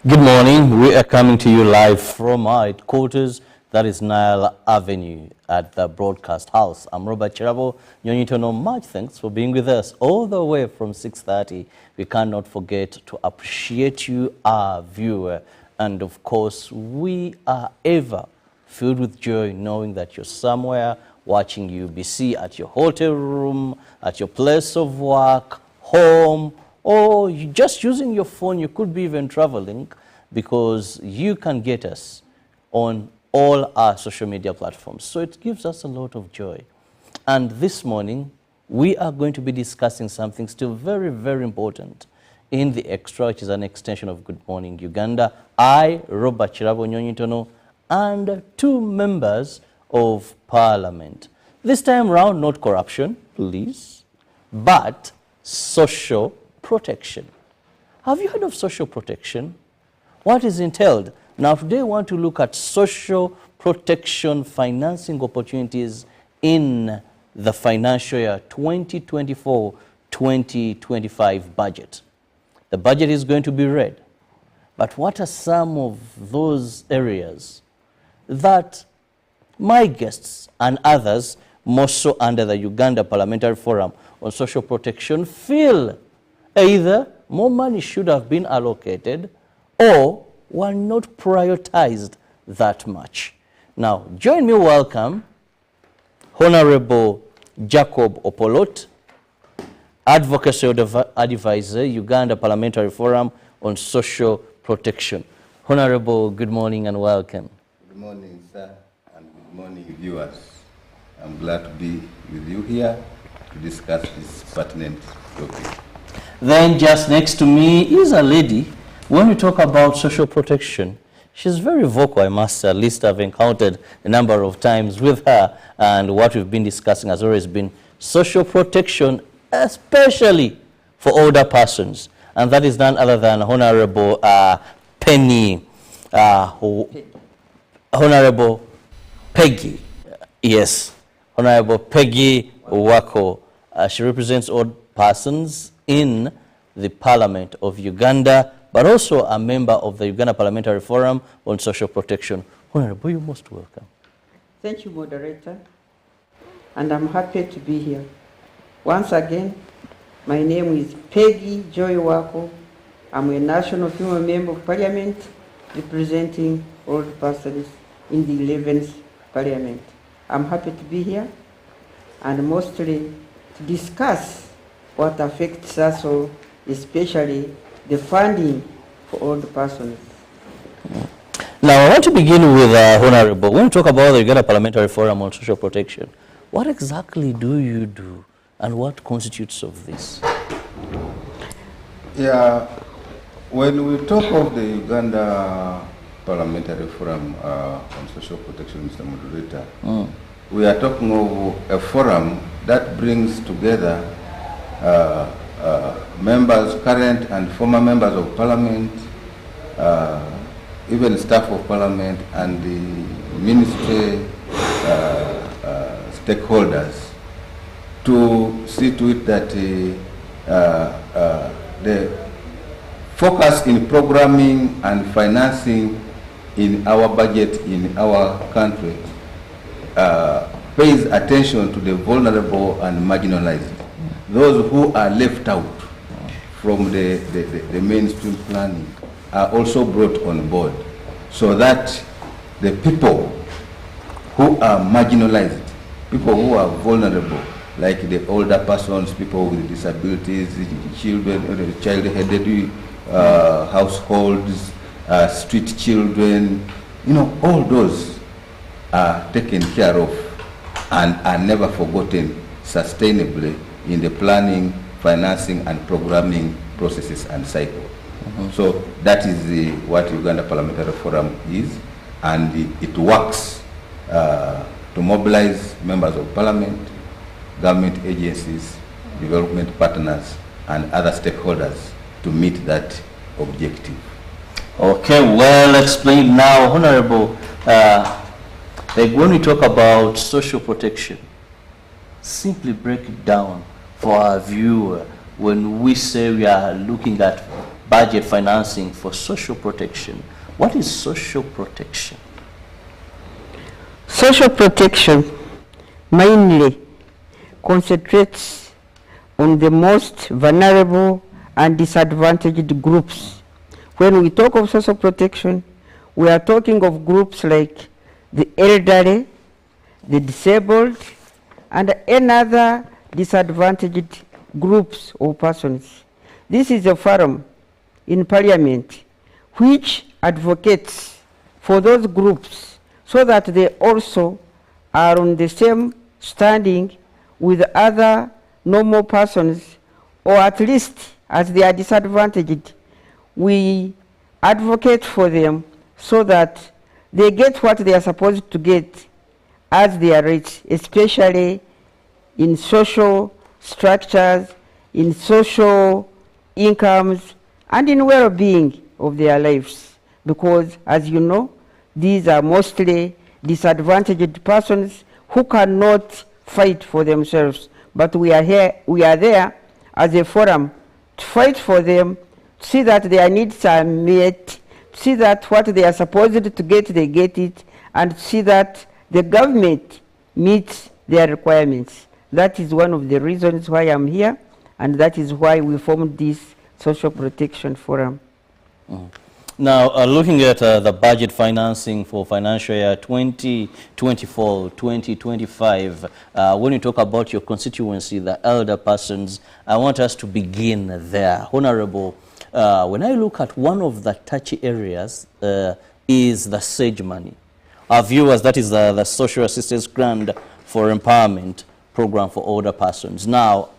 Good morning. We are coming to you live from our headquarters, that is Nile Avenue at the Broadcast House. I'm Robert Chirabo. You need to know much thanks for being with us all the way from 6:30. We cannot forget to appreciate you, our viewer. And of course, we are ever filled with joy knowing that you're somewhere watching UBC at your hotel room, at your place of work, home, or you just using your phone. You could be even traveling, because you can get us on all our social media platforms. So it gives us a lot of joy. And this morning, we are going to be discussing something still very, very important in the Extra, which is an extension of Good Morning Uganda. I, Robert Chirabo Nyonyitono, and two members of Parliament. This time round, not corruption, please, but social protection. Have you heard of social protection? What is entailed? Now today I want to look at social protection financing opportunities in the financial year 2024-2025 budget. The budget is going to be read, but what are some of those areas that my guests and others, more so under the Uganda Parliamentary Forum on Social Protection, feel either more money should have been allocated or were not prioritized that much? Now, join me welcome Honorable Jacob Opolot, Advocacy Advisor, Uganda Parliamentary Forum on Social Protection. Honorable, good morning and welcome. Good morning, sir, and good morning, viewers. I'm glad to be with you here to discuss this pertinent topic. Then just next to me is a lady. When we talk about social protection, she's very vocal, I must say. At least I've encountered a number of times with her, and what we've been discussing has always been social protection, especially for older persons. And that is none other than Honorable Honorable Peggy. Yes, Honorable Peggy Wako. She represents old persons in the Parliament of Uganda, but also a member of the Uganda Parliamentary Forum on Social Protection. Honorable, you're most welcome. Thank you, moderator, and I'm happy to be here. Once again, my name is Peggy Joy Wako. I'm a national female member of Parliament representing old persons in the 11th Parliament. I'm happy to be here and mostly to discuss what affects us all, especially the funding for old persons. Now, I want to begin with Honorable. When we talk about the Uganda Parliamentary Forum on Social Protection, what exactly do you do and what constitutes of this? Yeah, when we talk of the Uganda Parliamentary Forum on Social Protection, Mr. Moderator, we are talking of a forum that brings together members, current and former members of Parliament, even staff of Parliament and the ministry stakeholders, to see to it that the focus in programming and financing in our budget in our country pays attention to the vulnerable and marginalized, those who are left out from the mainstream planning are also brought on board, so that the people who are marginalized, people who are vulnerable, like the older persons, people with disabilities, children, child-headed households, street children, all those are taken care of and are never forgotten sustainably in the planning, financing, and programming processes and cycle. So that is what Uganda Parliamentary Forum is, and it works to mobilize members of Parliament, government agencies, development partners, and other stakeholders to meet that objective. Okay, well explained now, Honorable. Like when we talk about social protection, simply break it down for our viewer. When we say we are looking at budget financing for social protection. What is social protection? Social protection mainly concentrates on the most vulnerable and disadvantaged groups. When we talk of social protection, we are talking of groups like the elderly, the disabled, and any other disadvantaged groups or persons. This is a forum in Parliament which advocates for those groups so that they also are on the same standing with other normal persons, or at least as they are disadvantaged, we advocate for them so that they get what they are supposed to get as their rights, especially in social structures, in social incomes, and in well-being of their lives. Because, as you know, these are mostly disadvantaged persons who cannot fight for themselves. But we are there as a forum to fight for them, to see that their needs are met, to see that what they are supposed to get, they get it, and to see that the government meets their requirements. That is one of the reasons why I'm here, and that is why we formed this Social Protection Forum. Now, looking at the budget financing for financial year 2024-2025, when you talk about your constituency, the elder persons, I want us to begin there. Honorable, when I look at one of the touchy areas is the SAGE money. Our viewers, that is the Social Assistance Grant for Empowerment Program for Older Persons. Now,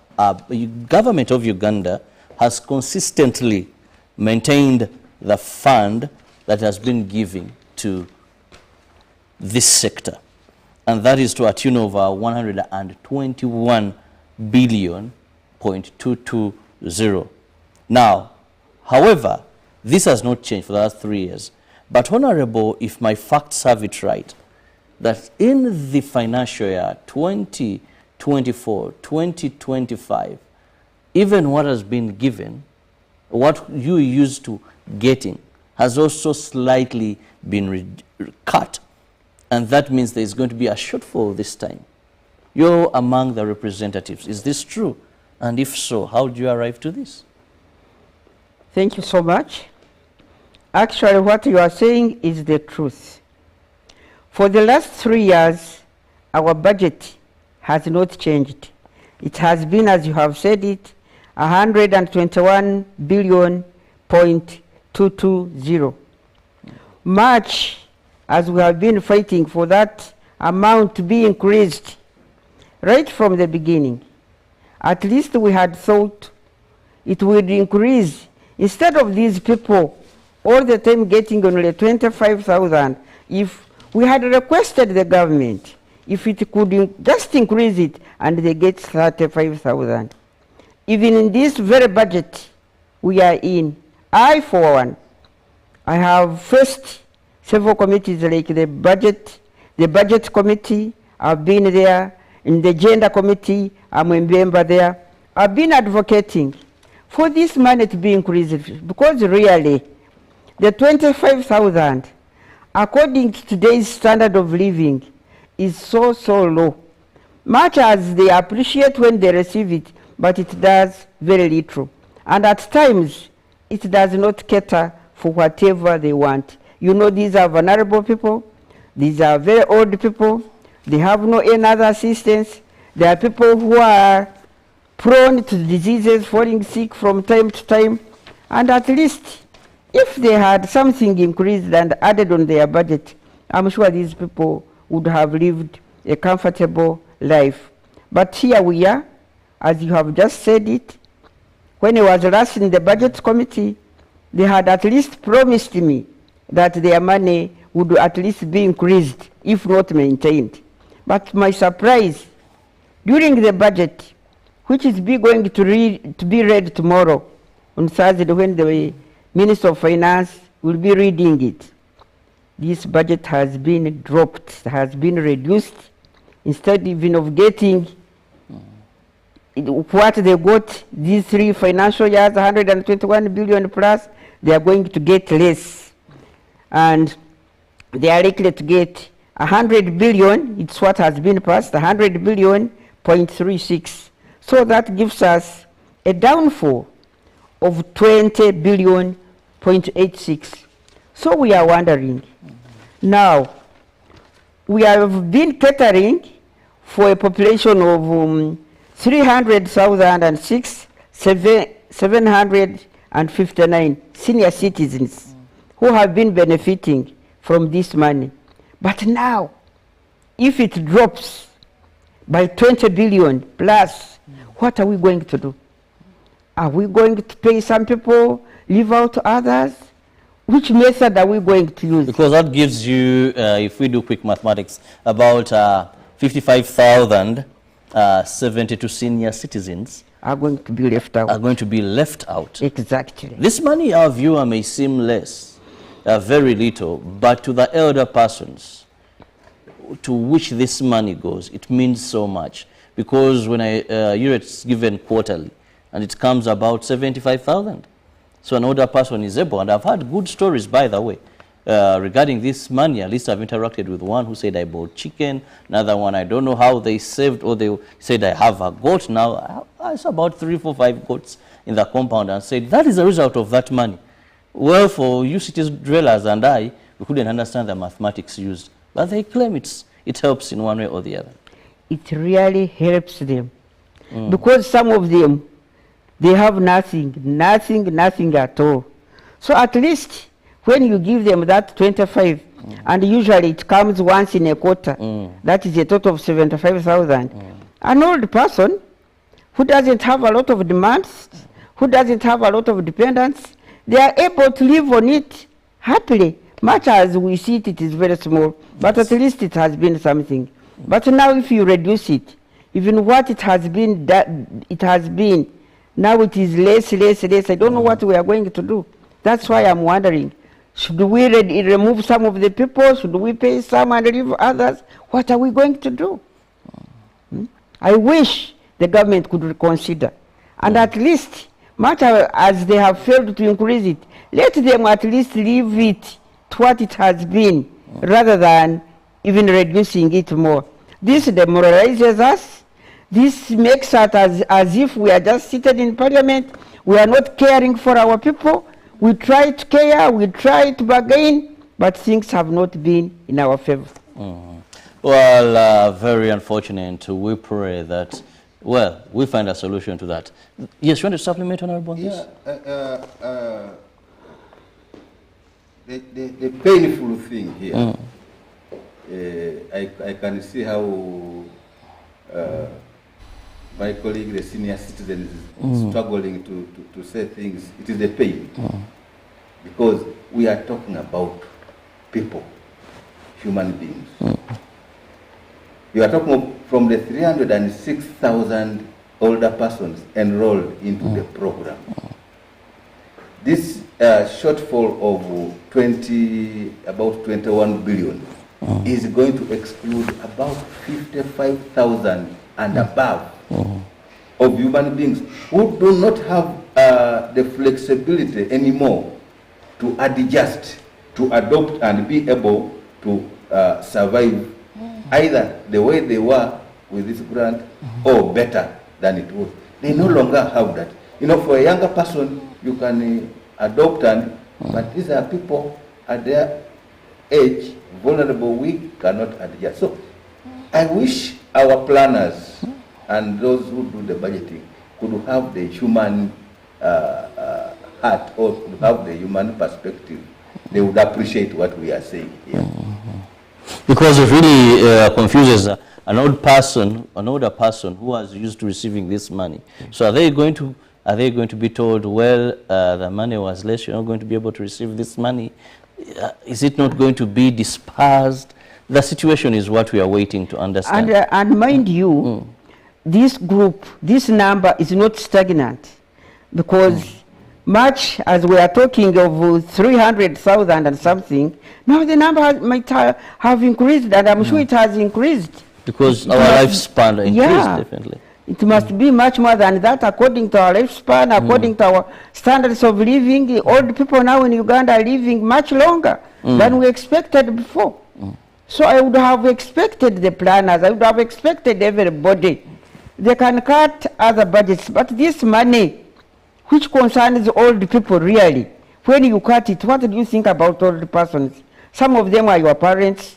the government of Uganda has consistently maintained the fund that has been given to this sector, and that is to a tune of 121 billion .220. Now, however, this has not changed for the last 3 years. But Honorable, if my facts have it right, that in the financial year 2024-2025, even what has been given, what you used to getting, has also slightly been cut. And that means there is going to be a shortfall this time. You're among the representatives. Is this true? And if so, how did you arrive to this? Thank you so much. Actually, what you are saying is the truth. For the last 3 years, our budget has not changed. It has been, as you have said it, 121 billion .220. Much as we have been fighting for that amount to be increased right from the beginning. At least we had thought it would increase. Instead of these people all the time getting only 25,000, if we had requested the government, if it could just increase it and they get 35,000. Even in this very budget we are in, I, for one, I have first several committees like the budget committee, I've been there, in the gender committee, I'm a member there. I've been advocating for this money to be increased because really, the 25,000, according to today's standard of living, is so low. Much as they appreciate when they receive it, but it does very little. And at times, it does not cater for whatever they want. You know, these are vulnerable people. These are very old people. They have no any other assistance. There are people who are prone to diseases, falling sick from time to time. And at least, if they had something increased and added on their budget, I'm sure these people would have lived a comfortable life. But here we are, as you have just said it. When I was last in the budget committee, they had at least promised me that their money would at least be increased, if not maintained. But my surprise, during the budget, which is going to be read tomorrow, on Thursday, when the Minister of Finance will be reading it, this budget has been dropped, has been reduced. Instead even of getting what they got these 3 financial years, 121 billion plus, they are going to get less. And they are likely to get 100 billion, it's what has been passed, 100 billion, 0.36. So that gives us a downfall of 20 billion, 0.86. So we are wondering, now, we have been catering for a population of 300,759 senior citizens who have been benefiting from this money. But now, if it drops by 20 billion plus, what are we going to do? Are we going to pay some people, leave out others? Which method are we going to use? Because that gives you, if we do quick mathematics, about 55,072 senior citizens are going to be left out. Are going to be left out. Exactly. This money, our viewer, may seem less, very little, but to the elder persons to which this money goes, it means so much. Because when it's given quarterly, and it comes about 75,000. So an older person is able, and I've had good stories, by the way, regarding this money. At least I've interacted with one who said I bought chicken, another one I don't know how they saved, or they said I have a goat now. I saw about 3, 4, 5 goats in the compound and said that is the result of that money. Well, for you city dwellers and I, we couldn't understand the mathematics used, but they claim it helps in one way or the other. It really helps them, because some of them, they have nothing at all. So at least when you give them that 25, and usually it comes once in a quarter, that is a total of 75,000. An old person who doesn't have a lot of demands, who doesn't have a lot of dependents, they are able to live on it happily. Much as we see it, it is very small, but at least it has been something. But now if you reduce it, even what it has been, now it is less. I don't know what we are going to do. That's why I'm wondering, should we remove some of the people? Should we pay some and leave others? What are we going to do? I wish the government could reconsider. And at least, much as they have failed to increase it, let them at least leave it to what it has been, rather than even reducing it more. This demoralizes us. This makes us as if we are just seated in parliament. We are not caring for our people. We try to care, we try to bargain, but things have not been in our favor. Well, very unfortunate. We pray that, well, we find a solution to that. Yes, you want to supplement on our bonds? Yeah, the painful thing here, I can see how my colleague, the senior citizen, is struggling to say things. It is a pain. Because we are talking about people, human beings. You are talking from the 306,000 older persons enrolled into the program. This shortfall of about 21 billion is going to exclude about 55,000 and above of human beings who do not have the flexibility anymore to adjust, to adopt and be able to survive either the way they were with this grant or better than it was. They no longer have that. You know, for a younger person, you can adopt, but these are people at their age, vulnerable, we cannot adjust. So I wish our planners and those who do the budgeting could have the human heart, or could have the human perspective. They would appreciate what we are saying here. Because it really confuses an older person who was used to receiving this money. So are they going to be told, well, the money was less, you're not going to be able to receive this money? Is it not going to be dispersed? The situation is what we are waiting to understand. And mind you, this group, this number is not stagnant, because much as we are talking of 300,000 and something, now the number might have increased, and I'm sure it has increased. Because our lifespan increased, definitely. It must be much more than that according to our lifespan, according to our standards of living. The old people now in Uganda are living much longer than we expected before. So I would have expected the planners, I would have expected everybody. They can cut other budgets, but this money, which concerns old people really, when you cut it, what do you think about old persons? Some of them are your parents,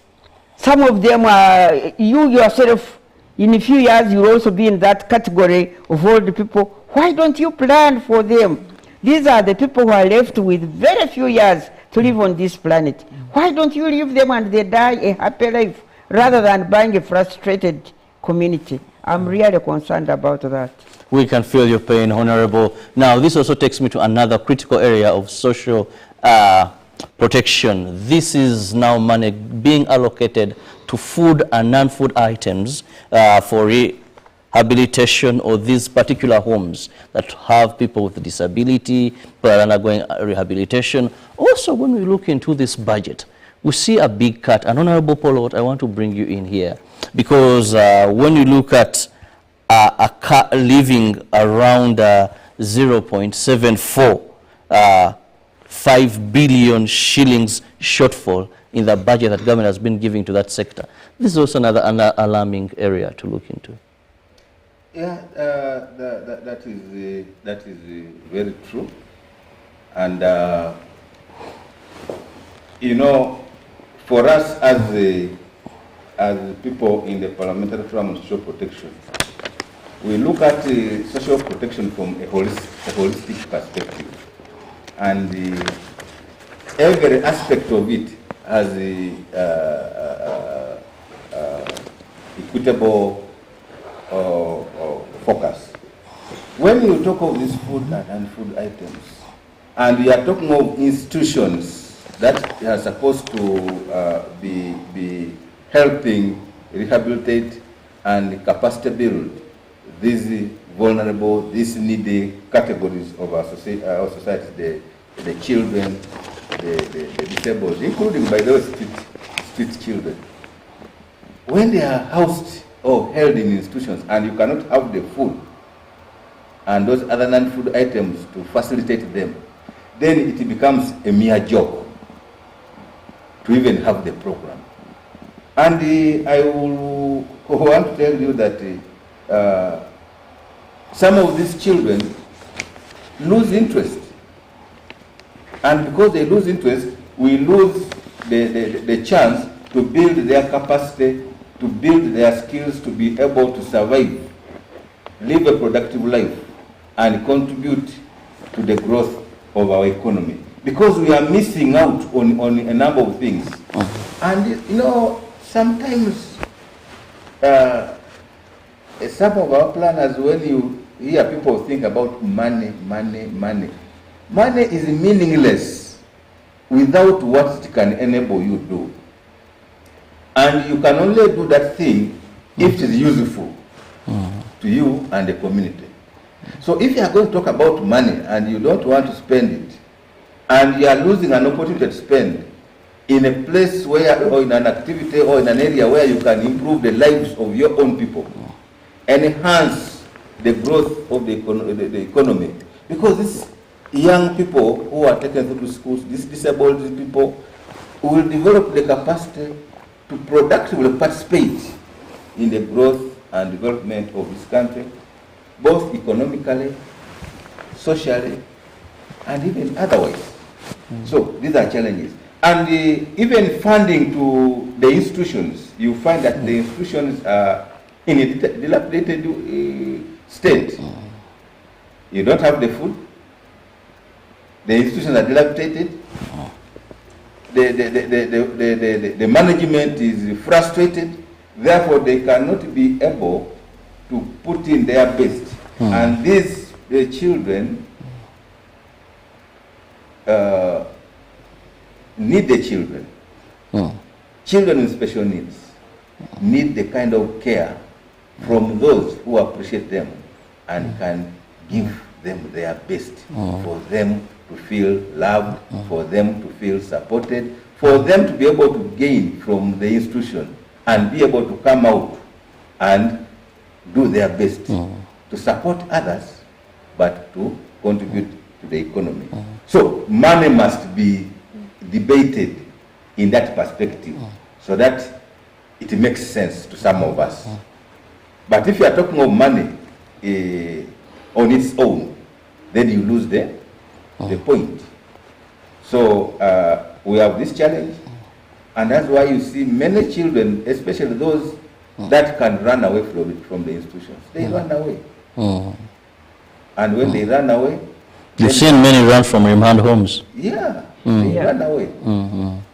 some of them are you yourself. In a few years, you'll also be in that category of old people. Why don't you plan for them? These are the people who are left with very few years to live on this planet. Why don't you leave them and they die a happy life rather than buying a frustrated community? I'm really concerned about that. We can feel your pain, Honorable. Now, this also takes me to another critical area of social protection. This is now money being allocated to food and non-food items for rehabilitation of these particular homes that have people with disability, people are undergoing rehabilitation. Also, when we look into this budget, we see a big cut. And Honorable Paul, I want to bring you in here because when you look at a cut living around 0.74 5 billion shillings shortfall in the budget that government has been giving to that sector. This is also another alarming area to look into. Yeah, that is very true. And, you know, for us as people in the Parliamentary Forum on Social Protection, we look at social protection from a holistic perspective. And every aspect of it has equitable focus. When you talk of these food and food items, and we are talking of institutions that are supposed to be helping rehabilitate and capacity build these vulnerable, these needy categories of our society, the children, the disabled, including, by the way, street children. When they are housed or held in institutions and you cannot have the food and those other non-food items to facilitate them, then it becomes a mere joke to even have the program. And I will want to tell you that some of these children lose interest. And because they lose interest, we lose the chance to build their capacity, to build their skills, to be able to survive, live a productive life, and contribute to the growth of our economy. Because we are missing out on a number of things. And, you know, sometimes some of our planners, when you hear people think about money, money is meaningless without what it can enable you to do. And you can only do that thing if it is useful to you and the community. So if you are going to talk about money and you don't want to spend it, and you are losing an opportunity to spend in a place where, or in an activity or in an area where you can improve the lives of your own people, enhance the growth of the economy, because these young people who are taken through schools, these disabled people, will develop the capacity to productively participate in the growth and development of this country, both economically, socially, and even otherwise. So these are challenges. And even funding to the institutions, you find that the institutions are in a dilapidated state. You don't have the food. The institutions are dilapidated. The management is frustrated. Therefore, they cannot be able to put in their best. And these children need the children. Children with special needs need the kind of care from those who appreciate them and can give them their best, for them to feel loved, for them to feel supported, for them to be able to gain from the institution and be able to come out and do their best to support others, but to contribute to the economy. So money must be debated in that perspective so that it makes sense to some of us. But if you are talking of money on its own, then you lose the point. So we have this challenge, and that's why you see many children, especially those that can run away from the institutions, they run away. And when they run away, you've seen many run from remand homes. Yeah, they run away.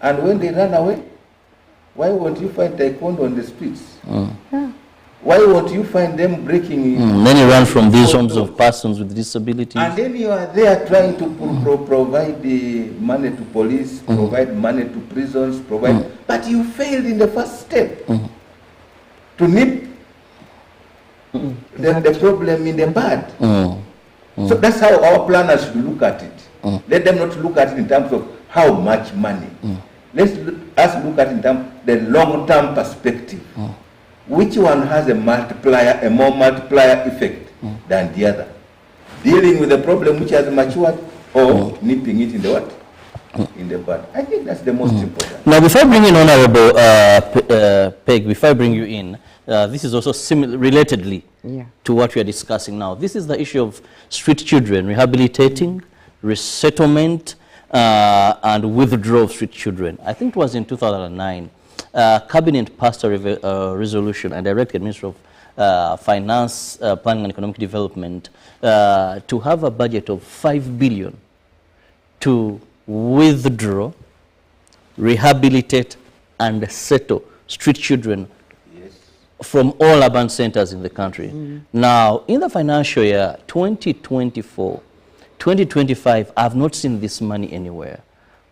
And when they run away, why won't you find taekwondo on the streets? Why won't you find them breaking? Many run from these homes of persons with disabilities. And then you are there trying to provide the money to police, provide money to prisons, but you failed in the first step to nip the problem in the bud. So that's how our planners should look at it. Let them not look at it in terms of how much money. Let's look at it in terms of the long-term perspective. Which one has a more multiplier effect than the other? Dealing with the problem which has matured, or nipping it in the what? In the bud. I think that's the most important. Now, before I bring in Honorable Peg, before I bring you in, this is also relatedly to what we are discussing now. This is the issue of street children, rehabilitating, resettlement, and withdrawal of street children. I think it was in 2009. Cabinet passed a resolution and directed Minister of Finance, Planning and Economic Development to have a budget of 5 billion to withdraw, rehabilitate, and settle street children from all urban centers in the country. Now, in the financial year 2024, 2025, I have not seen this money anywhere.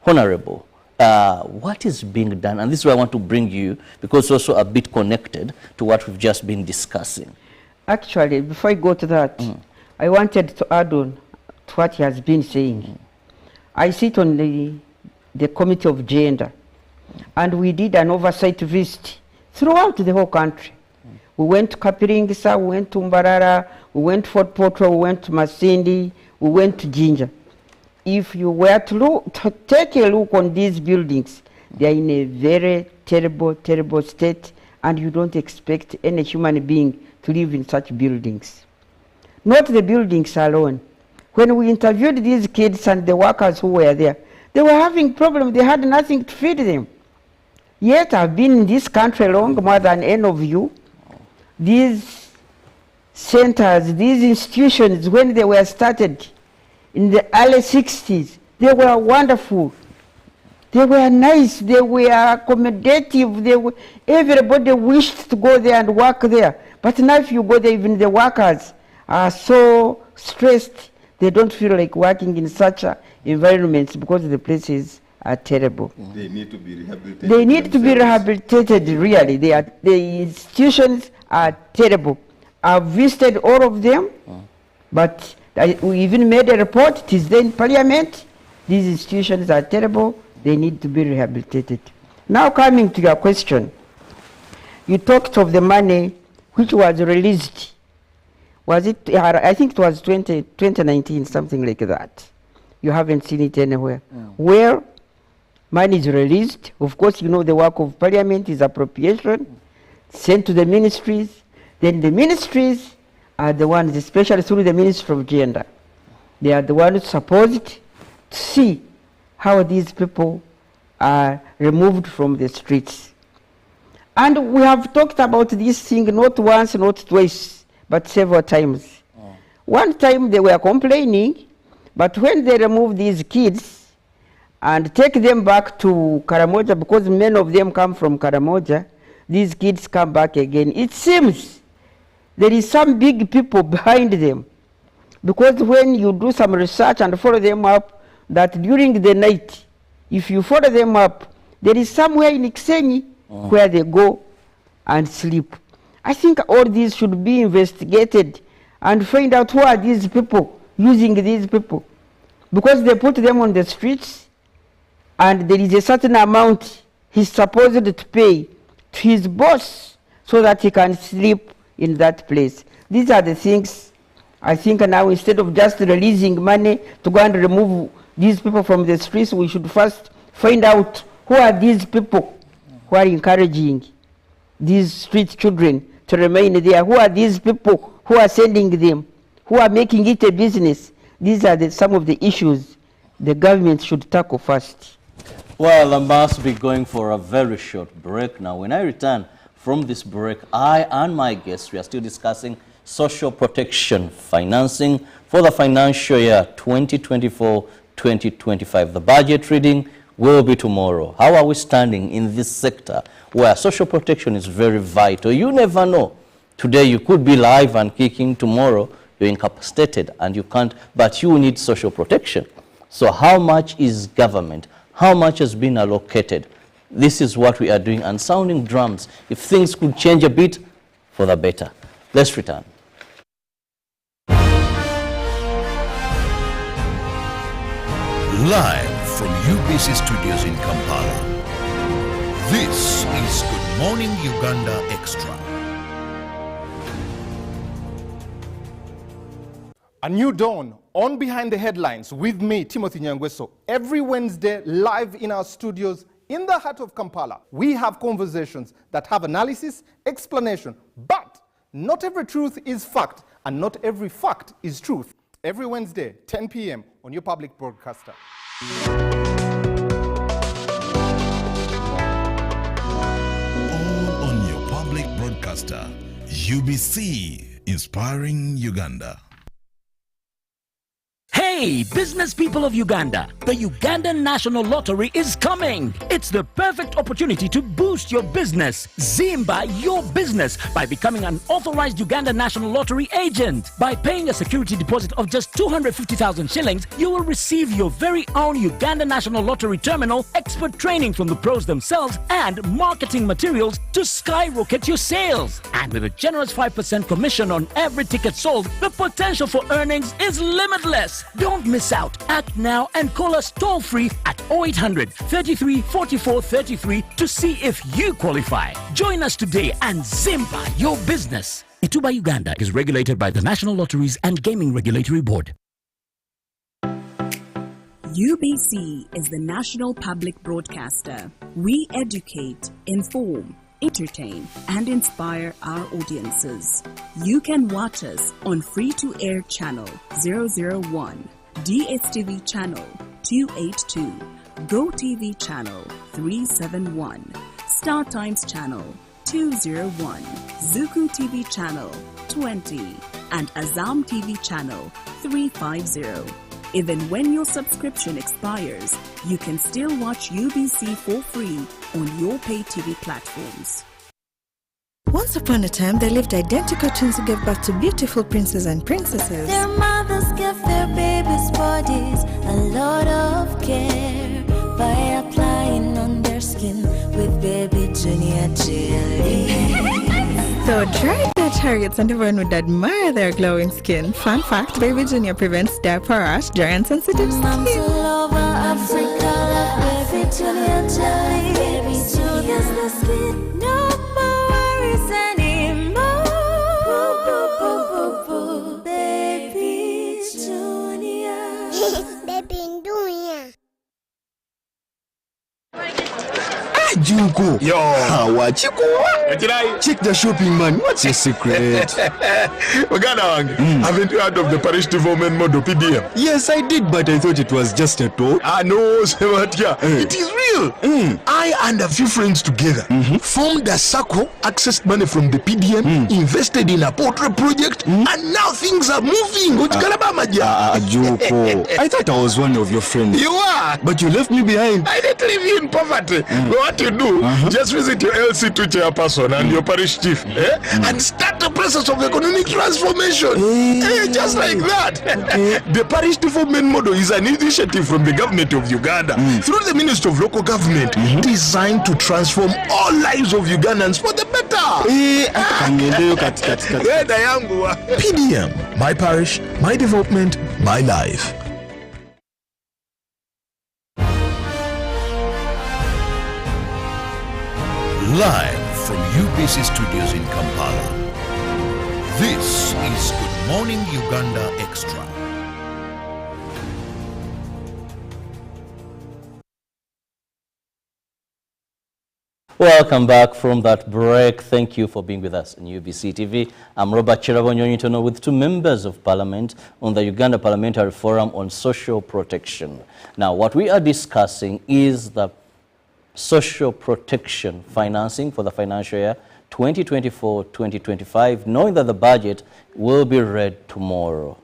Honorable, what is being done? And this is where I want to bring you, because it's also a bit connected to what we've just been discussing. Actually, before I go to that, I wanted to add on to what he has been saying. I sit on the Committee of Gender, and we did an oversight visit throughout the whole country. We went to Kapiringisa, we went to Mbarara, we went to Fort Portal, we went to Masindi, we went to Jinja. If you were to take a look on these buildings, they are in a very terrible, terrible state, and you don't expect any human being to live in such buildings. Not the buildings alone. When we interviewed these kids and the workers who were there, they were having problems. They had nothing to feed them. Yet I've been in this country long, more than any of you. These centers, these institutions, when they were started in the early 60s, they were wonderful. They were nice, they were accommodative, everybody wished to go there and work there. But now if you go there, even the workers are so stressed, they don't feel like working in such environments because the places are terrible. They need to be rehabilitated. They need to be rehabilitated, really. The institutions are terrible. I've visited all of them, but we even made a report. It is there in Parliament. These institutions are terrible. They need to be rehabilitated. Now coming to your question, you talked of the money which was released. Was it, I think it was 2019, something like that. You haven't seen it anywhere. Where money is released, of course, you know the work of Parliament is appropriation, sent to the ministries. Then the ministries are the ones, especially through the Ministry of Gender, they are the ones supposed to see how these people are removed from the streets. And we have talked about this thing not once, not twice, but several times. One time they were complaining, but when they remove these kids and take them back to Karamoja, because many of them come from Karamoja, these kids come back again. It seems there is some big people behind them, because when you do some research and follow them up, that during the night, if you follow them up, there is somewhere in Iksenyi where they go and sleep. I think all these should be investigated and find out who are these people using these people, because they put them on the streets and there is a certain amount he's supposed to pay to his boss so that he can sleep in that place. These are the things I think now instead of just releasing money to go and remove these people from the streets, we should first find out who are these people who are encouraging these street children to remain there. Who are these people who are sending them, who are making it a business? These are some of the issues the government should tackle first. Well, I must be going for a very short break now. When I return from this break, I and my guests, we are still discussing social protection financing for the financial year 2024-2025. The budget reading will be tomorrow. How are we standing in this sector where social protection is very vital? You never know. Today you could be live and kicking, tomorrow you're incapacitated and you can't, but you need social protection. So how much is government? How much has been allocated? This is what we are doing and sounding drums. If things could change a bit, for the better. Let's return. Live from UBC Studios in Kampala, this is Good Morning Uganda Extra. A new dawn on Behind the Headlines with me, Timothy Nyangweso. Every Wednesday, live in our studios in the heart of Kampala, we have conversations that have analysis, explanation, but not every truth is fact and not every fact is truth. Every Wednesday, 10 p.m. on your public broadcaster. All on your public broadcaster, UBC, inspiring Uganda. Hey, business people of Uganda, the Ugandan National Lottery is coming. It's the perfect opportunity to boost your business. Zimba your business by becoming an authorized Uganda National Lottery agent. By paying a security deposit of just 250,000 shillings, you will receive your very own Uganda National Lottery terminal, expert training from the pros themselves, and marketing materials to skyrocket your sales. And with a generous 5% commission on every ticket sold, the potential for earnings is limitless. Don't miss out. Act now and call us toll-free at 0800 33 44 33 to see if you qualify. Join us today and Zimba your business. Ituba Uganda is regulated by the National Lotteries and Gaming Regulatory Board. UBC is the national public broadcaster. We educate, inform, entertain, and inspire our audiences. You can watch us on free-to-air channel 001, DSTV channel 282, GoTV channel 371, Star Times channel 201, Zuku TV channel 20, and Azam TV channel 350. Even when your subscription expires, you can still watch UBC for free on your pay TV platforms. Once upon a time, there lived identical twins who gave birth to beautiful princes and princesses. Their mothers give their babies' bodies a lot of care by applying on their skin with baby Junior jelly. So dry their chariots and everyone would admire their glowing skin. Fun fact, baby Junior prevents diaper rash, dry and sensitive skin. Moms all over Africa love baby Junior jelly. Baby Junior's the skin. No more worries anymore. Baby Junior. Baby Junior. Junko. Yo. What you check the shopping, man. What's your secret? Uganda, haven't you heard of the parish development model PDM? Yes, I did, but I thought it was just a talk. No, Sebatia. It is real. I and a few friends together formed a circle, accessed money from the PDM, invested in a portrait project, and now things are moving. Junko. I thought I was one of your friends. You are. But you left me behind. I didn't leave you in poverty. What you do, just visit your LC2 chairperson and your parish chief and start the process of economic transformation. Just like that. The parish development model is an initiative from the government of Uganda through the Ministry of Local Government designed to transform all lives of Ugandans for the better. PDM, my parish, my development, my life. Live from UBC Studios in Kampala, This is Good Morning Uganda Extra. Welcome back from that break. Thank you for being with us in UBC TV. I'm Robert Chirabo Nyonyitono with two members of Parliament on the Uganda Parliamentary Forum on Social Protection. Now, what we are discussing is the social protection financing for the financial year 2024-2025, knowing that the budget will be read tomorrow.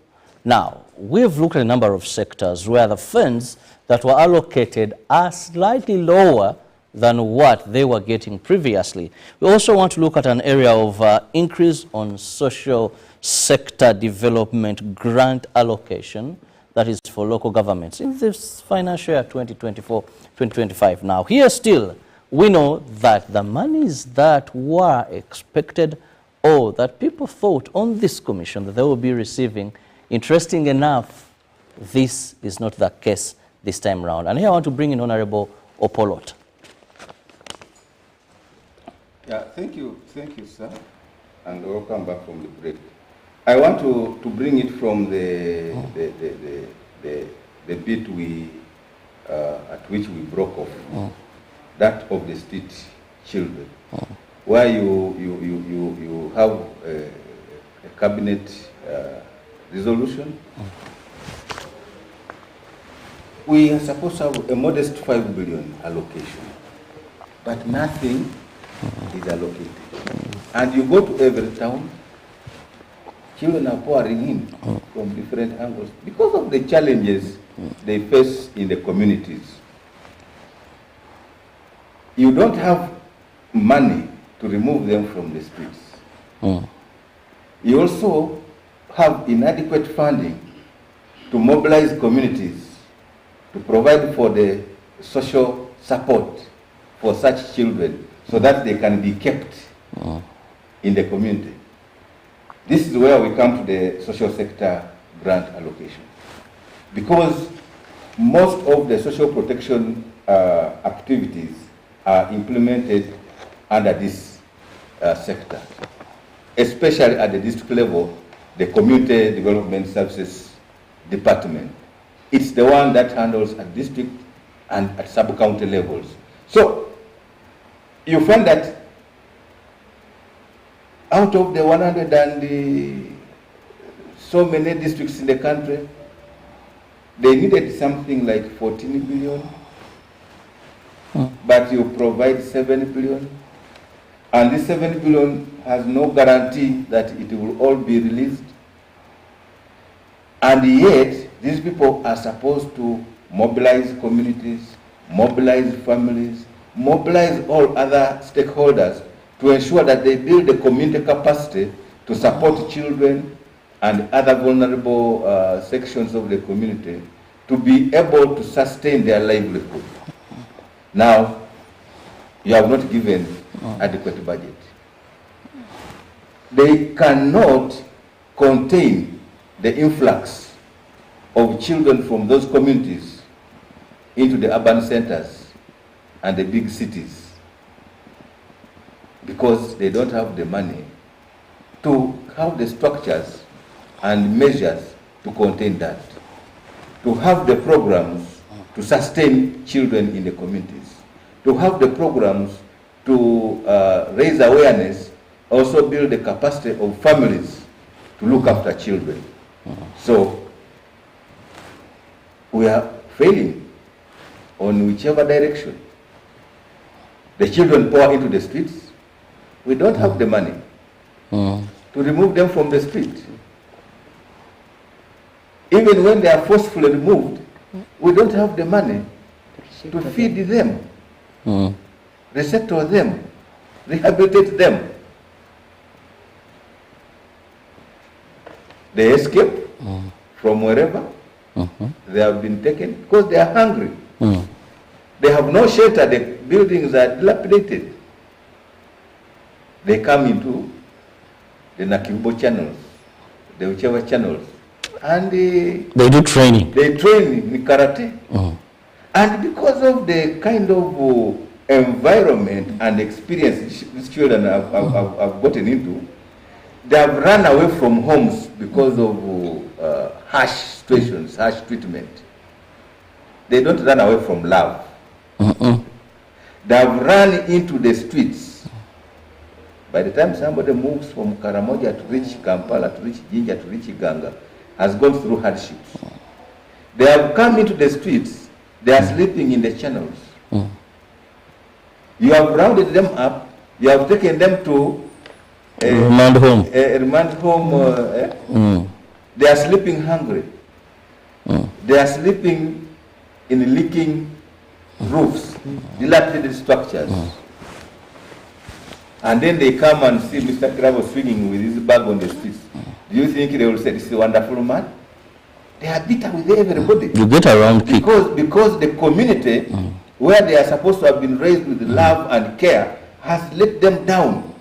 Now, we've looked at a number of sectors where the funds that were allocated are slightly lower than what they were getting previously. We also want to look at an area of increase on social sector development grant allocation that is for local governments in this financial year 2024-2025. Now, here still, we know that the monies that were expected or that people thought on this commission that they will be receiving, interesting enough, this is not the case this time around. And here I want to bring in Honorable Opolot. Yeah, thank you, sir, and welcome back from the break. I want to bring it from the bit at which we broke off, that of the street children, where you have a cabinet resolution. We are supposed to have a modest 5 billion allocation, but nothing is allocated. And you go to every town, children are pouring in from different angles because of the challenges they face in the communities. You don't have money to remove them from the streets. You also have inadequate funding to mobilize communities to provide for the social support for such children, so that they can be kept in the community. This is where we come to the social sector grant allocation. Because most of the social protection activities are implemented under this sector, especially at the district level, the Community Development Services Department. It's the one that handles at district and at sub-county levels. So, you find that out of the 100 and so many districts in the country, they needed something like 14 billion, but you provide 7 billion, and this 7 billion has no guarantee that it will all be released, and yet these people are supposed to mobilize communities, mobilize families, mobilize all other stakeholders to ensure that they build the community capacity to support children and other vulnerable sections of the community to be able to sustain their livelihood. Now, you have not given adequate budget. They cannot contain the influx of children from those communities into the urban centers and the big cities, because they don't have the money to have the structures and measures to contain that, to have the programs to sustain children in the communities, to have the programs to raise awareness, also build the capacity of families to look after children. So we are failing on whichever direction. The children pour into the streets. We don't have the money to remove them from the street. Even when they are forcefully removed, we don't have the money to feed them, resettle them, rehabilitate them. They escape from wherever they have been taken because they are hungry. They have no shelter, the buildings are dilapidated. They come into the Nakibo channels, the whichever channels, and they do training. They train in karate. And because of the kind of environment and experience these children have gotten into, they have run away from homes because of harsh situations, harsh treatment. They don't run away from love. They have run into the streets. By the time somebody moves from Karamoja to reach Kampala, to reach Jinja, to reach Uganda, has gone through hardships. They have come into the streets. They are sleeping in the channels. You have rounded them up. You have taken them to remand home. They are sleeping hungry. They are sleeping in leaking roofs, dilapidated structures. And then they come and see Mr. Krabo swinging with his bag on the streets. Do you think they will say, this is a wonderful man? They are bitter with everybody. You get around because the community where they are supposed to have been raised with love and care has let them down.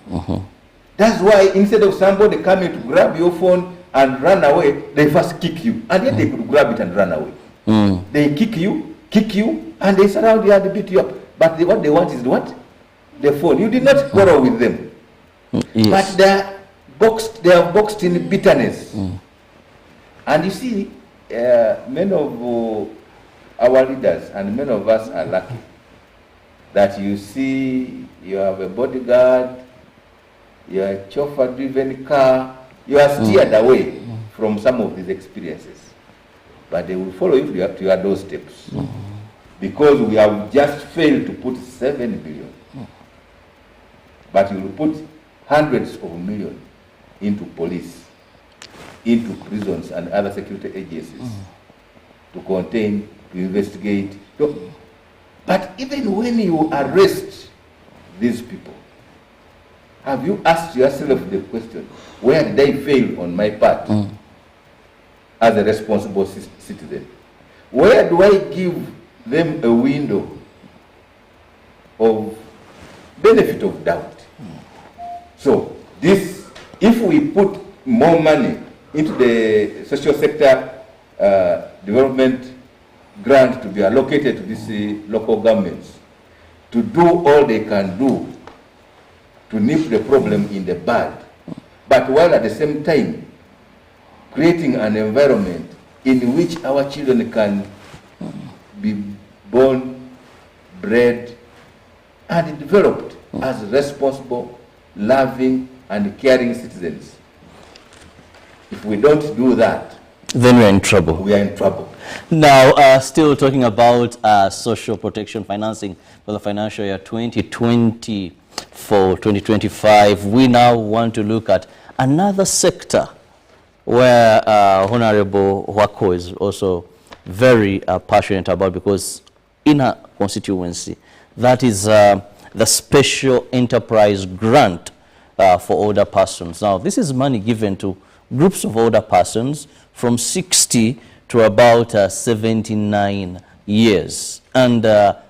That's why instead of somebody coming to grab your phone and run away, they first kick you. And yet they could grab it and run away. They kick you, and they surround you and beat you up. But what they want is what? The phone. You did not quarrel with them. But they are boxed in bitterness. And you see, many of our leaders and many of us are lucky that you see you have a bodyguard, you are a chauffeur-driven car, you are steered away from some of these experiences. But they will follow you to your doorsteps. Because we have just failed to put 7 billion. But you will put hundreds of millions into police, into prisons and other security agencies to contain, to investigate. But even when you arrest these people, have you asked yourself the question, where did I fail on my part as a responsible citizen? Where do I give them a window of benefit of doubt? So this, if we put more money into the social sector development grant to be allocated to these local governments to do all they can do to nip the problem in the bud, but while at the same time creating an environment in which our children can be born, bred, and developed as responsible, loving, and caring citizens. If we don't do that, then we are in trouble. We are in trouble. Now, still talking about social protection financing for the financial year 2024-2025, we now want to look at another sector where Honorable Wako is also very passionate about, because in her constituency, that is the Special Enterprise Grant for older persons. Now, this is money given to groups of older persons from 60 to about 79 years. And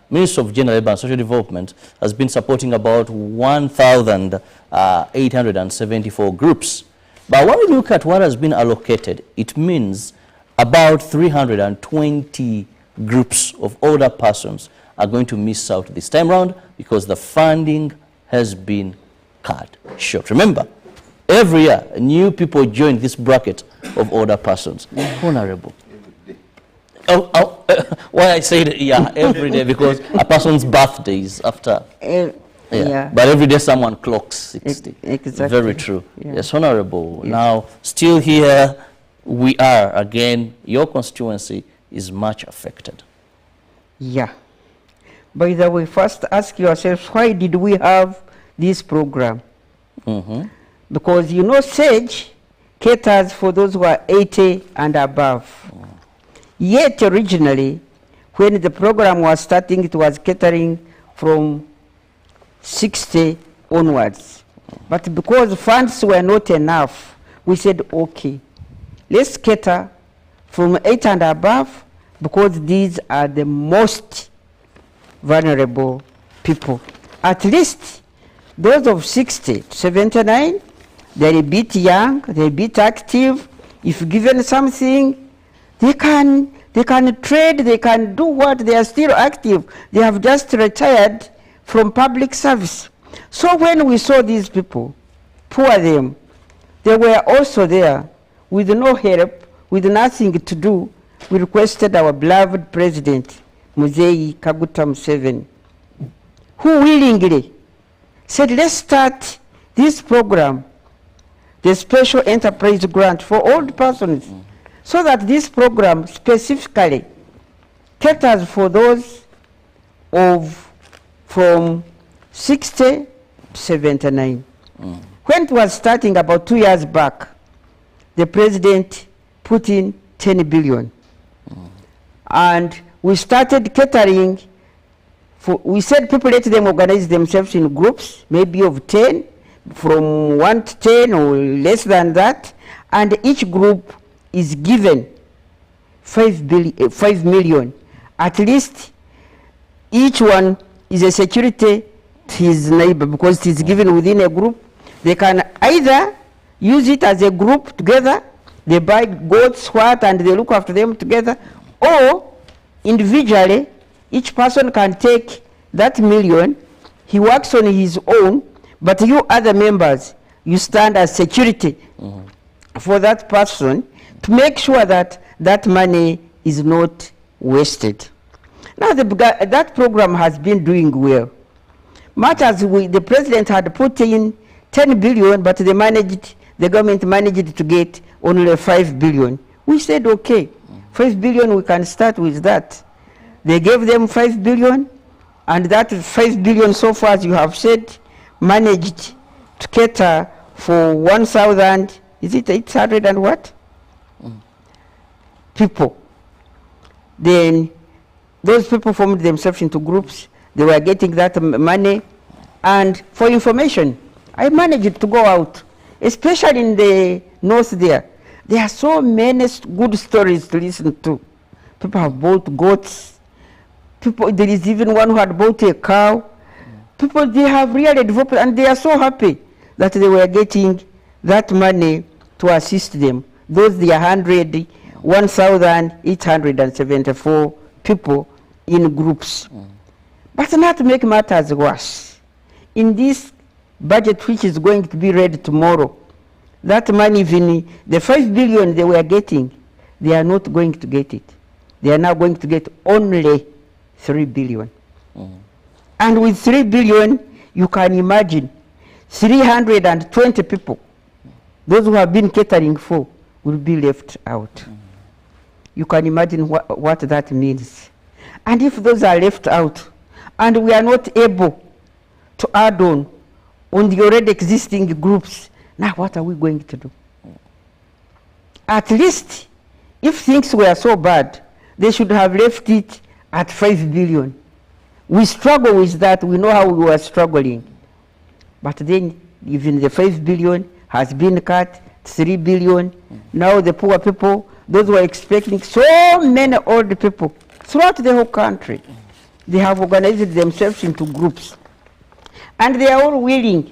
Ministry of Gender, Labour and Social Development has been supporting about 1,874 groups. But when we look at what has been allocated, it means about 320 groups of older persons are going to miss out this time round because the funding has been cut short. Remember, every year, new people join this bracket of older persons. Honorable. Why I said every day, because a person's birthday is after. But every day someone clocks 60. Exactly. Very true. Yeah. Yes, Honorable. Yes. Now, still here we are again. Your constituency is much affected. Yeah. By the way, first ask yourself, why did we have this program? Because you know SAGE caters for those who are 80 and above. Yet originally, when the program was starting, it was catering from 60 onwards. But because funds were not enough, we said, okay, let's cater from 8 and above, because these are the most vulnerable people. At least those of 60 to 79, they're a bit young, they're a bit active. If given something, they can trade, they can do what, they are still active. They have just retired from public service. So when we saw these people, poor them, They were also there with no help, with nothing to do. We requested our beloved President, Muzei Kaguta Museveni, who willingly said, let's start this program, the Special Enterprise Grant for old persons, so that this program specifically caters for those from 60 to 79. When it was starting about 2 years back, the president put in 10 billion. And we started catering we said people let them organize themselves in groups, maybe of 10, from 1 to 10 or less than that, and each group is given 5 million. At least each one is a security to his neighbor because it is given within a group. They can either use it as a group together, they buy goats, and they look after them together, or individually, each person can take that million, he works on his own, but you other members, you stand as security for that person to make sure that that money is not wasted. Now that program has been doing well. Much as the president had put in 10 billion, but the government managed to get only 5 billion. We said, okay, 5 billion, we can start with that. They gave them 5 billion, and that 5 billion so far, as you have said, managed to cater for 1,000, is it 800 and what? People. Then those people formed themselves into groups. They were getting that money. And for information, I managed to go out, especially in the north there. There are so many good stories to listen to. People have bought goats. People, there is even one who had bought a cow. People, they have really developed, and they are so happy that they were getting that money to assist them. Those, the 1,874 people in groups. But not to make matters worse, in this budget which is going to be read tomorrow, that money, even the 5 billion they were getting, they are not going to get it. They are now going to get only 3 billion. And with 3 billion, you can imagine 320 people, those who have been catering for, will be left out. You can imagine what that means. And if those are left out, and we are not able to add on the already existing groups, now what are we going to do? At least, if things were so bad, they should have left it at 5 billion. We struggle with that. We know how we were struggling. But then even the 5 billion has been cut, 3 billion. Now the poor people, those who are expecting, so many old people throughout the whole country, they have organized themselves into groups. And they are all willing,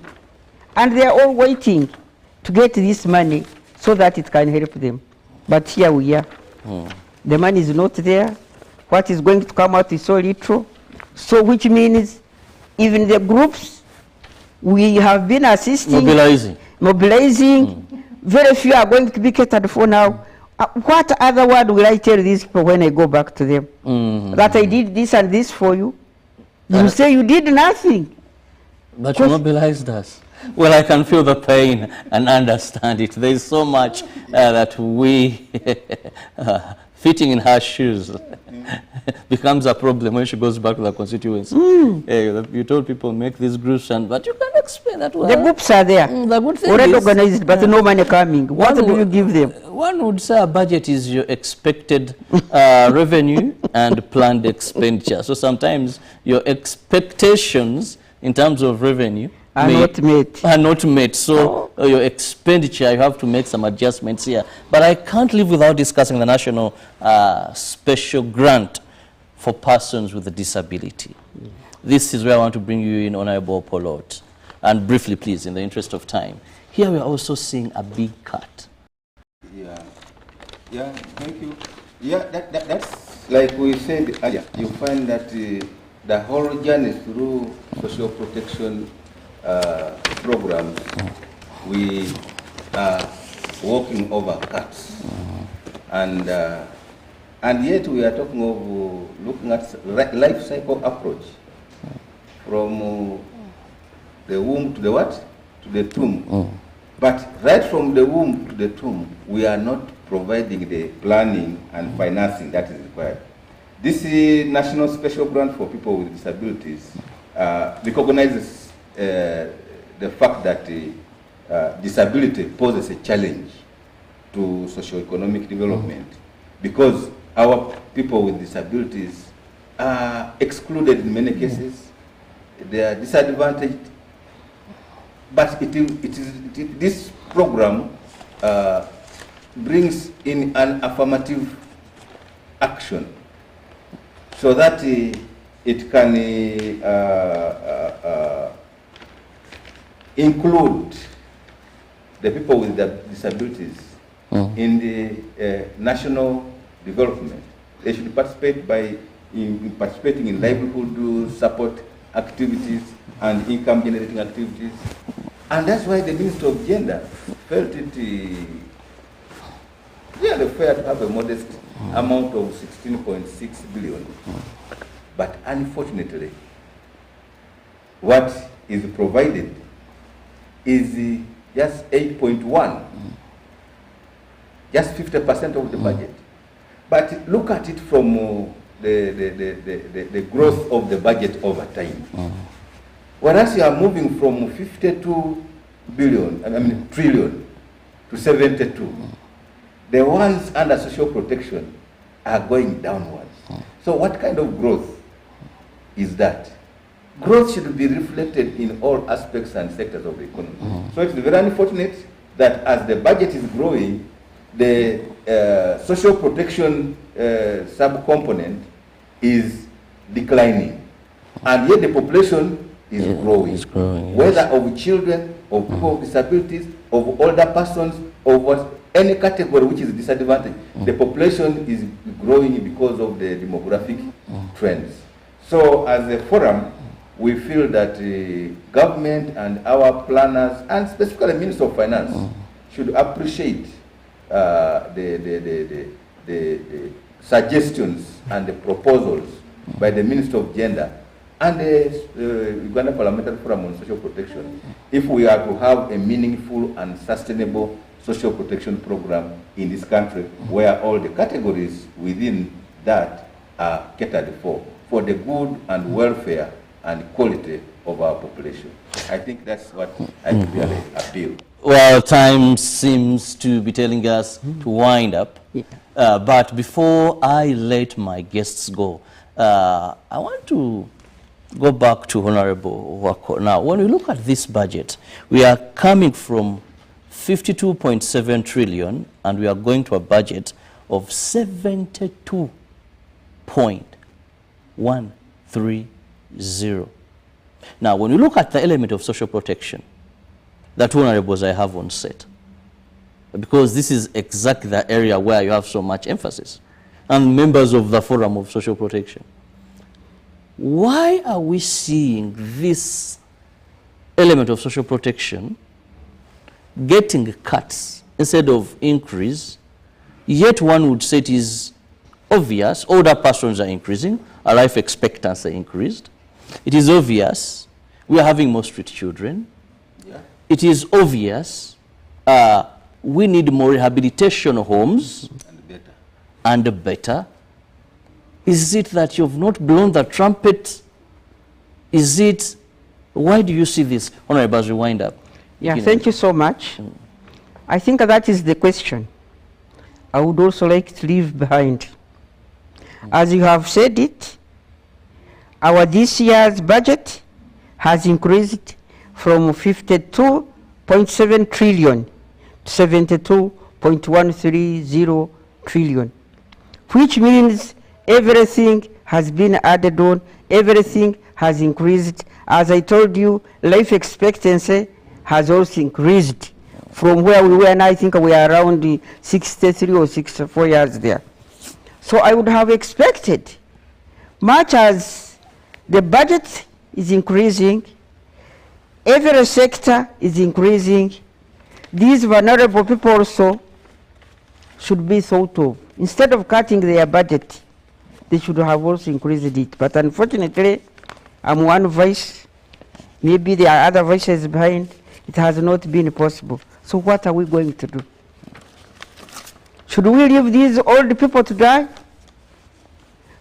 and they are all waiting to get this money so that it can help them. But here we are. The money is not there. What is going to come out is so little. So which means even the groups we have been assisting, mobilizing, very few are going to be catered for now. What other word will I tell these people when I go back to them? That I did this and this for you? You say you did nothing. But you mobilized us. Well, I can feel the pain and understand it. There is so much that we, fitting in her shoes, becomes a problem when she goes back to the constituency. You told people make these groups, but you can explain that well. The groups are there, already organized, but no money coming. What do you give them? One would say a budget is your expected revenue and planned expenditure. So sometimes your expectations in terms of revenue are not met. So your expenditure, you have to make some adjustments here. But I can't live without discussing the national special grant for persons with a disability. This is where I want to bring you in, Honorable Polot. And briefly, please, in the interest of time. Here we are also seeing a big cut. Yeah, thank you. Yeah, that's like we said earlier. You find that the whole journey through social protection programs, we walking over cuts. And yet we are talking of looking at life cycle approach from the womb to the what? To the tomb. But right from the womb to the tomb, we are not providing the planning and financing that is required. This National Special Grant for People with Disabilities recognizes the fact that disability poses a challenge to socio-economic development because our people with disabilities are excluded in many cases. They are disadvantaged. But this program brings in an affirmative action so that it can include the people with disabilities in the national development. They should participate by participating in livelihood support activities and income generating activities. And that's why the Minister of Gender felt it really fair to have a modest amount of 16.6 billion. But unfortunately, what is provided is just 8.1, just 50% of the budget. But look at it from the growth of the budget over time. Whereas you are moving from 52 trillion to 72, the ones under social protection are going downwards. So what kind of growth is that? Growth should be reflected in all aspects and sectors of the economy. So it's very unfortunate that as the budget is growing, the social protection sub-component is declining. And yet the population is growing. It's growing, yes. Whether of children, of people with disabilities, of older persons, of any category which is disadvantaged, the population is growing because of the demographic trends. So as a forum, we feel that the government and our planners, and specifically the Minister of Finance, should appreciate the suggestions and the proposals by the Minister of Gender and the Uganda Parliamentary Forum on Social Protection if we are to have a meaningful and sustainable social protection program in this country where all the categories within that are catered for the good and welfare and quality of our population. I think that's what I really appeal. Well, time seems to be telling us to wind up. But before I let my guests go, I want to go back to Honorable Wako. Now, when we look at this budget, we are coming from 52.7 trillion and we are going to a budget of 72.130. Now, when we look at the element of social protection, that honorables I have on set, because this is exactly the area where you have so much emphasis, and members of the Forum of Social Protection. Why are we seeing this element of social protection getting cuts instead of increase? Yet one would say it is obvious, older persons are increasing, our life expectancy increased. It is obvious we are having more street children. It is obvious we need more rehabilitation homes and better. Is it that you've not blown the trumpet? Is it, why do you see this? Honorable, as we wind up. Yeah, thank you so much. I think that is the question I would also like to leave behind. As you have said it, our this year's budget has increased from 52.7 trillion to 72.130 trillion, which means everything has been added on, everything has increased. As I told you, life expectancy has also increased from where we were, and I think we are around the 63 or 64 years there. So I would have expected, much as the budget is increasing, every sector is increasing, these vulnerable people also should be thought of. Instead of cutting their budget, they should have also increased it. But unfortunately, I'm one voice. Maybe there are other voices behind. It has not been possible. So what are we going to do? Should we leave these old people to die?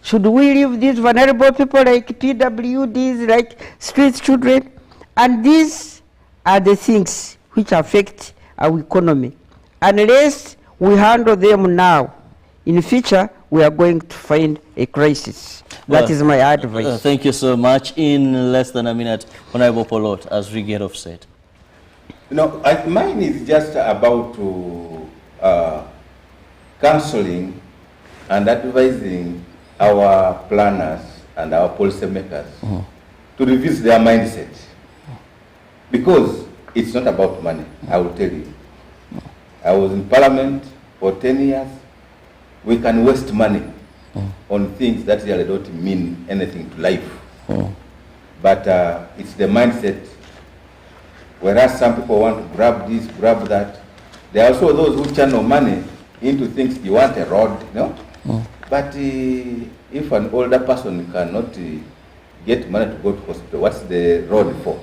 Should we leave these vulnerable people like PWDs, like street children? And these are the things which affect our economy. Unless we handle them now, in the future, we are going to find a crisis. That is my advice. Thank you so much. In less than a minute, Honorable Polot, as we get offset. No, mine is just about counseling and advising our planners and our policymakers to revisit their mindset. Because it's not about money, I will tell you. I was in Parliament for 10 years. We can waste money on things that really don't mean anything to life. But it's the mindset. Whereas some people want to grab this, grab that. There are also those who channel money into things. You want a road, you know? But if an older person cannot get money to go to hospital, what's the road for?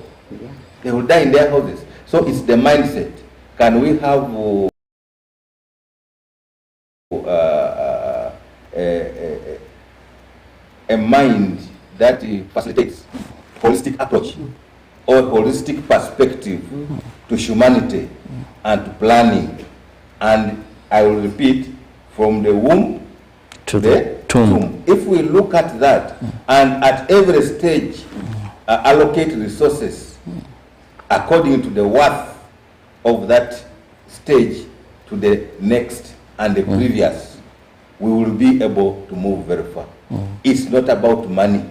They will die in their houses. So it's the mindset. Can we have a mind that facilitates holistic approach or holistic perspective to humanity and to planning? And I will repeat, from the womb to the tomb. If we look at that and at every stage allocate resources according to the worth of that stage to the next and the previous, we will be able to move very far. It's not about money.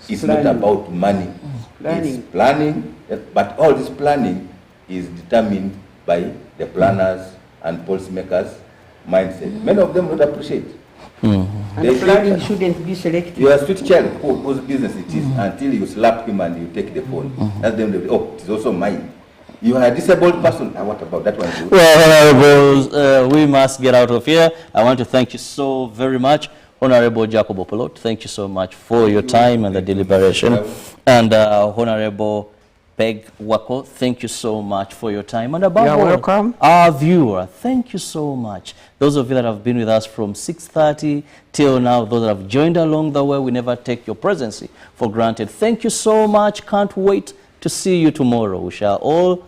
It's not about money. It's planning, but all this planning is determined by the planners and policymakers' mindset. Many of them would appreciate. And planning shouldn't be selective. You are a street child whose business it is until you slap him and you take the phone. That's them. Oh, it's also mine. You are a disabled person. Now what about that one? Well, Honourables, we must get out of here. I want to thank you so very much. Honourable Jacob Opolot, thank you so much for your time and the deliberation. And Honourable Peg Wako, thank you so much for your time. And above all, welcome. Our viewer, thank you so much. Those of you that have been with us from 6:30 till now, those that have joined along the way, we never take your presence for granted. Thank you so much. Can't wait to see you tomorrow. We shall all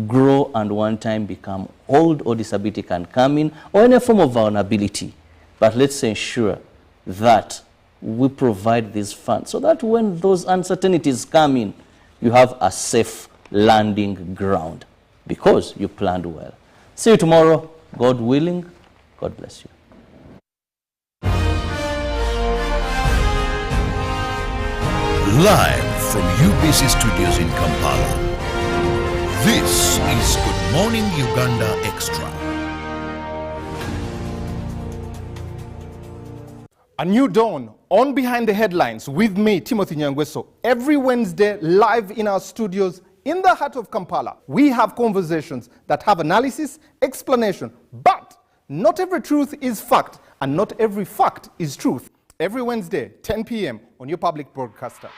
grow and one time become old, or disability can come in, or any form of vulnerability. But let's ensure that we provide these funds so that when those uncertainties come in, you have a safe landing ground because you planned well. See you tomorrow, God willing. God bless you. Live from UBC Studios in Kampala, this is Good Morning Uganda Extra. A new dawn on Behind the Headlines with me, Timothy Nyangweso. Every Wednesday, live in our studios in the heart of Kampala. We have conversations that have analysis, explanation, but not every truth is fact, and not every fact is truth. Every Wednesday, 10 p.m. on your public broadcaster.